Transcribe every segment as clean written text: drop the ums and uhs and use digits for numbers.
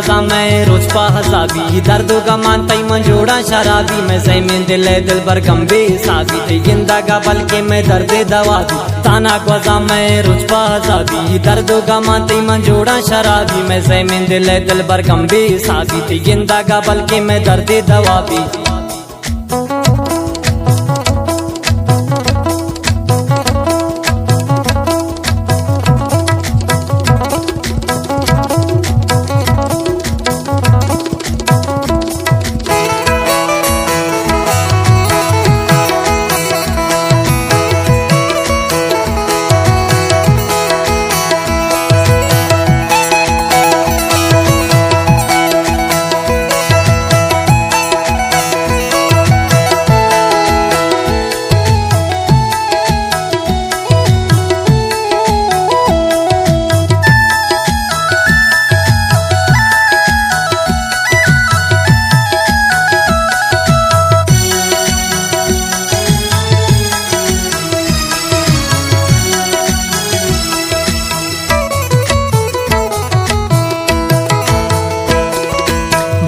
गोजा मैं रोज पा हसाबी दर्दों का मानता मंजोड़ा शराबी मैं जमीन दिल बर गंबे साबी ते जिंदा बल के मैं दर्दे दवा दी ताना गोजा मैं रोज पा हसाबी दर्दों का मानता मंजोड़ा शराबी मैं जमीन दिल बर गंबे साबी ते जिंदा बल के मैं दर्दे दवा भी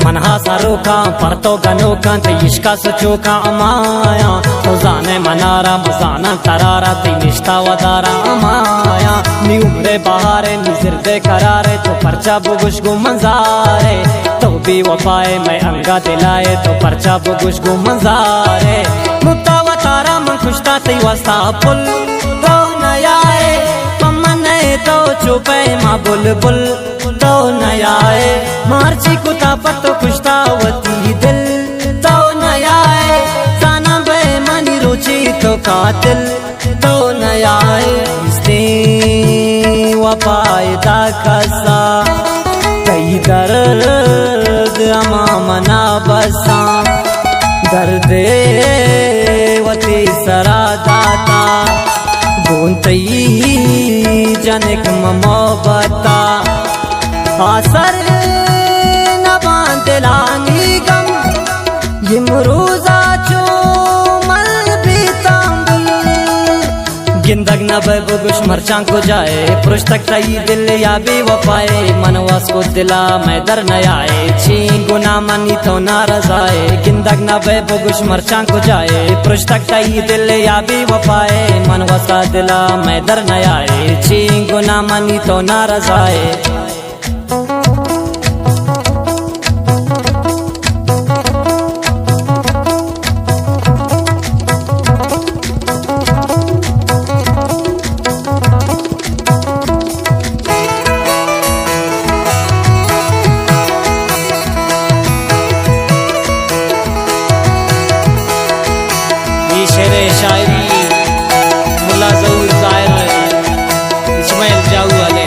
मनहा सारो का पर तो गनो का ते इश्का सचो का अमाया तो जाने मनारा मजाना तरारा ते निष्ठा वदारा अमाया नी उम्रे बहारे निजर दे करारे तो परचा बुगुश गु मंजारे तो भी वफाए मैं अंगा दिलाए तो परचा बुगुश गु मंजारे मुक्ता वतारा मन खुशता ते वस्ता पुल तो नयाए मम्मन तो चुपे मा बुलबुल तो नयाए मार्ची कुता पत्तो खुशतावती दिल तो नयाए साना बे मनी रुचि तो कातिल तो नयाए इसने वफायदा कसा कई दर्द अमा मना बसा दर्दे वती सरा दाता बोनतई जनिक मोहब्बता आसर न बांधलानी गम यमरोजा चो मल बीतांबुल गिंदग न बबुश मरचां को जाए पुरुष तक तई दिल या बेवफाए मनवास को दिला मैं दर न आए छी गुना मनी तो नाराज आए गिंदग न बबुश मरचां को जाए पुरुष तक तई दिल या बेवफाए मनवास का दिला मैं दर न आए छी गुना मनी तो नाराज आए शेरे शायरी मुल्ला ज़हूर ज़ाहिर इस्माइल जाऊ वाले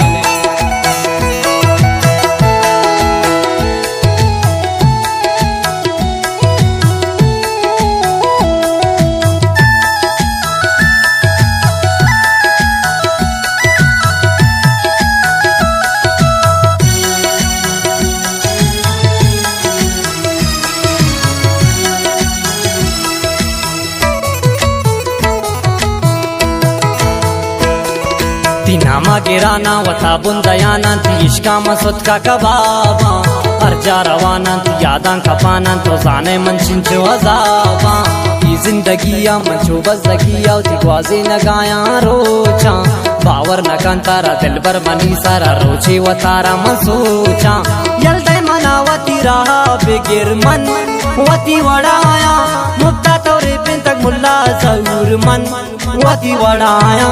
नामा गिराना वता बुंदयाना ती इश्का मसुद का कबाबा अर्जा रवाना ती यादां खपाना तो जाने मंशिन जो अजाबा ये जिंदगिया मंचो बज़गिया ती ग्वाज़े नगाया रोचा बावर न कांतारा दिल बर मनी सारा रोचे वतारा मसोचा यल्दे मनावती रहा बेगिर मन वती वड़ाया मुक्ता तोरे पिन तक मुल्ला ज़हूर मन वती वड़ाया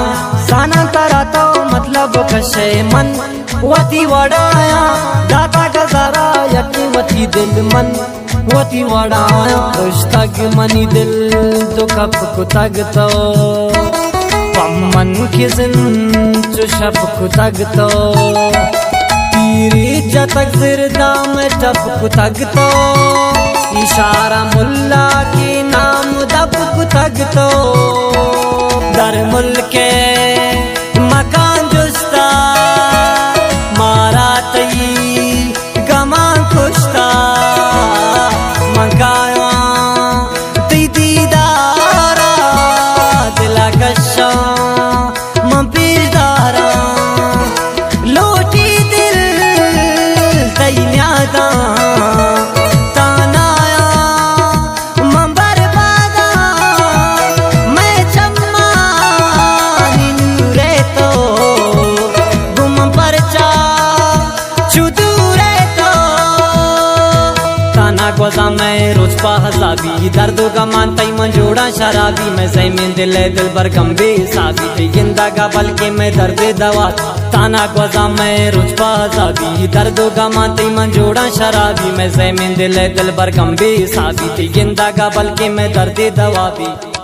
साना तारा तो मतलब कशे मन वती वड़ाया दाता का जरा यकी वती दिल मन वती वड़ाया तग मनी दिल तो कप को तग तो पम्मन किसन जो शब को तग तो तीरी जतक जिरदा में टप को तग तो इशारा मुल्ला के नाम दब को तग तो दर मुल्के मकान जुस्ता मारा तई गमा खुशता मकाया ती दीदारा दिला कशा मंपीदारा लोटी दिल तई न्या रुचपा हसाबी दर्दों का मानता ही मंजोड़ा शराबी मैं सही में दिल बर गंबे साबी जिंदा का बल्कि मैं दर्द दवा ताना गोजा मैं रुचपा हसाबी दर्दों का मानता ही मंजोड़ा शराबी मैं सही में दिल बर गंबे साबी जिंदा का बल्कि मैं दर्द दवा भी